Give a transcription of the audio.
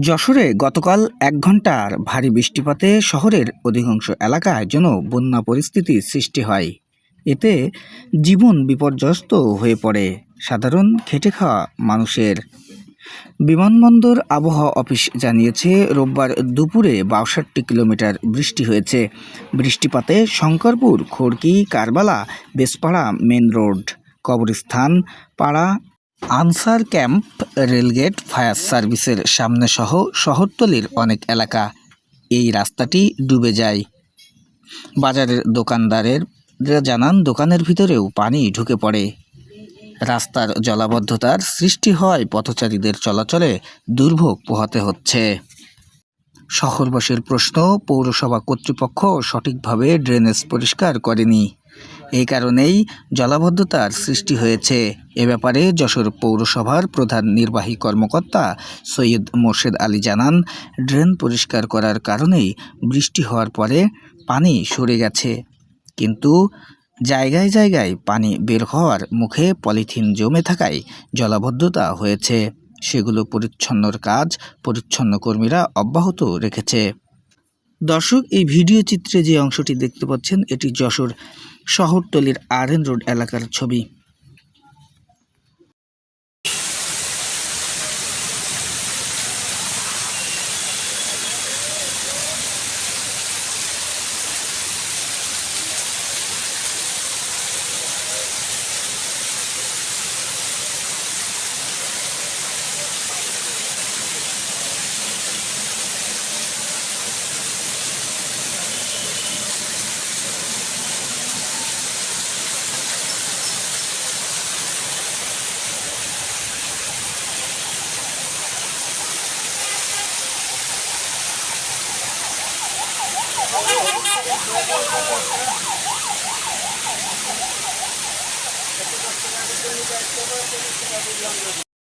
যশোরে গতকাল ১ ঘণ্টার ভারী বৃষ্টিপাতে শহরের অধিকাংশ এলাকায় যেন বন্যা পরিস্থিতির সৃষ্টি হয়। এতে জীবন বিপর্যস্ত হয়ে পড়ে সাধারণ খেটে খাওয়া মানুষের। বিমানবন্দর আবহাওয়া অফিস জানিয়েছে, রোববার দুপুরে ৬২ কিলোমিটার বৃষ্টি হয়েছে। বৃষ্টিপাতে শঙ্করপুর, খড়কি, কারবালা, বেসপাড়া মেন রোড, কবরস্থান পাড়া, আনসার ক্যাম্প, রেলগেট, ফায়ার সার্ভিসের সামনে সহ শহরতলির অনেক এলাকা এই রাস্তাটি ডুবে যায়। বাজারের দোকানদারেরা জানান, দোকানের ভিতরেও পানি ঢুকে পড়ে। রাস্তার জলাবদ্ধতার সৃষ্টি হওয়ায় পথচারীদের চলাচলে দুর্ভোগ পোহাতে হচ্ছে। শহরবাসীর প্রশ্ন, পৌরসভা কর্তৃপক্ষ সঠিকভাবে ড্রেনেজ পরিষ্কার করেনি, এই কারণেই জলাবদ্ধতার সৃষ্টি হয়েছে। এ ব্যাপারে যশোর পৌরসভার প্রধান নির্বাহী কর্মকর্তা সৈয়দ মোর্শেদ আলী জানান, ড্রেন পরিষ্কার করার কারণেই বৃষ্টি হওয়ার পরে পানি সরে গেছে, কিন্তু জায়গায় জায়গায় পানি বের হওয়ার মুখে পলিথিন জমে থাকায় জলাবদ্ধতা হয়েছে। সেগুলো পরিচ্ছন্নর কাজ পরিচ্ছন্ন কর্মীরা অব্যাহত রেখেছে। দর্শক, এই ভিডিও চিত্রে যে অংশটি দেখতে পাচ্ছেন, এটি যশোর শহরতলির RN রোড এলাকার ছবি।